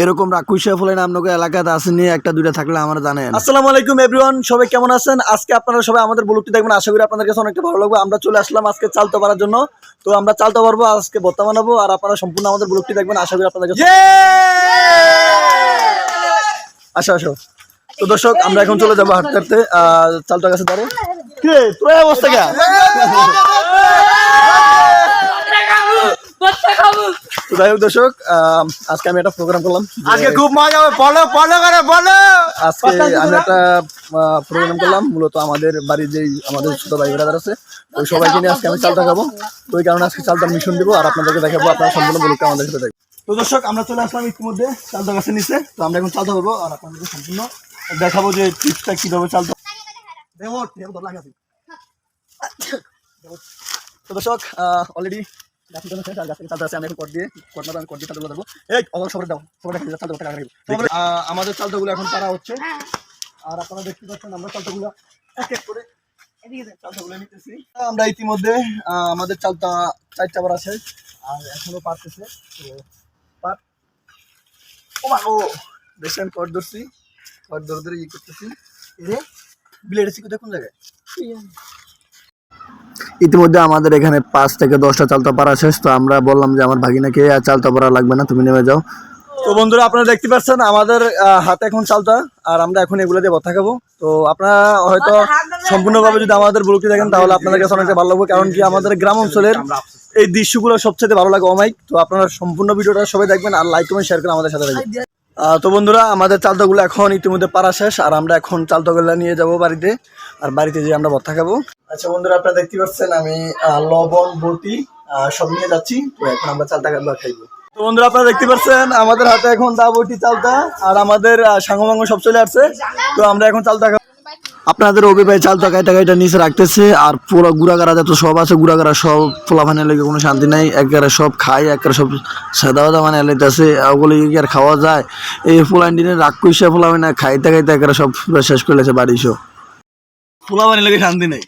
এরকম রাকুশা ফুলের আপনাকে এলাকাতে আসেনি, একটা দুইটা থাকলে আমরা জানেন। আসসালামু আলাইকুম এভরিওয়ান, সবাই কেমন আছেন? আজকে আপনারা সবাই আমাদের ব্লগটি দেখবেন, আশা করি আপনাদের কাছে অনেকটা ভালো লাগবে। আমরা চলে আসলাম আজকে চালতা পারার জন্য। তো আমরা চালতা পারবো, আজকে ভর্তা বানাবো, আর আপনারা সম্পূর্ণ আমাদের ব্লগটি দেখবেন, আশা করি আপনাদের কাছে। আসো আসো। তো দর্শক, আমরা এখন চলে যাবো হাঁটতে হাঁটতে চালতার কাছে। দাঁড়ো কে তোর অবস্থা কে? তো যাই হোক দর্শক, আজকে আমি একটা প্রোগ্রাম করলাম, আজকে খুব মজা হবে। বলো বলো করে বলো। আজকে আমি একটা প্রোগ্রাম করলাম মূলত আমাদের বাড়ির যেই আমাদের ছোট ভাই ব্রাদার আছে, ওই সবাইকে নিয়ে আজকে আমি চালতা খাবো। তো ওই কারণে আজকে চালতার মিশন দিব, আর আপনাদেরকে দেখাবো। আপনারা সম্পূর্ণ ব্লগটা আমাদের সাথে দেখবেন। তো দর্শক, আমরা চলে আসলাম ইতিমধ্যে চালতা গাছের নিচে। তো আমরা এখন চালতা করবো, আর আপনাদেরকে সম্পূর্ণ দেখাবো যে টিপসটা কিভাবে চালতা। তো দর্শক, অলরেডি আমাদের চালতাগুলো এখন তারা হচ্ছে, আর আপনারা দেখতে পাচ্ছেন আমরা চালতাগুলো এক এক করে চালতাগুলো নিতেছি। আমরা ইতিমধ্যে আমাদের চালতা 4টা বার আছে, আর এখনো পারতেছে। তো দেখছেন কট ধরছি, কট ধরে ধরে ইয়ে করতেছি। ব্লেড আছে কোথায়, কোন জায়গায়? ইতিমধ্যে আমাদের এখানে 5 থেকে 10টা চালতা পারা শেষ। তো আমরা বললাম যে আমার ভাগিনাকে আর চালতা পারা লাগবে না, তুমি নেমে যাও। তো বন্ধুরা, আপনারা দেখতে পাচ্ছেন আমাদের হাতে এখন চালতা, আর আমরা এখন এগুলো দিয়ে ভর্তা খাবো। তো আপনারা হয়তো সম্পূর্ণভাবে যদি আমাদের ব্লগটি দেখেন, তাহলে আপনাদের কাছে অনেকটা ভালো লাগবে, কারণ কি আমাদের গ্রাম অঞ্চলের এই দৃশ্যগুলো সবচেয়ে ভালো লাগে অমাইক। তো আপনারা সম্পূর্ণ ভিডিওটা সবাই দেখবেন, আর লাইক কমেন্ট শেয়ার করে আমাদের সাথে থাকবেন। তো বন্ধুরা, আমাদের চালতাগুলো এখন ইতিমধ্যে পারা শেষ, আর আমরা এখন চালতাগুলো নিয়ে যাব বাড়িতে, আর বাড়িতে যেয়ে আমরা ভর্তা খাবো। আচ্ছা বন্ধুরা, আপনারা দেখতে পাচ্ছেন আমি লবণ বটি সব নিয়ে যাচ্ছি। তো এখন আমরা চালতা খাইবো। তো বন্ধুরা, আপনারা দেখতে পাচ্ছেন আমাদের হাতে এখন দা বটি চালতা, আর আমাদের সাঙ্গমাঙ্গ সব চলে আসছে। তো আমরা এখন চালতা খাবো। আপনাদের অভি ভাই চালতা কাইটা কাইটা নিচে রাখতেছে, আর পুরো গুড়াগাড়া যত সব আছে, গুড়াগাড়া সব ফোলাফানের লেগে কোনো শান্তি নাই। একবারে সব খাই, একবারে সব সাদা সাদা মানে এলাইতেছে। ওগুলো কি আর খাওয়া যায়? এই ফুলান দিনে রাগ কইসা ফুলাবে না, খাইতে খাইতে একবারে সব শেষ করে লেছে বাড়ি। সব ফুলাবানি লেগে শান্তি নেই।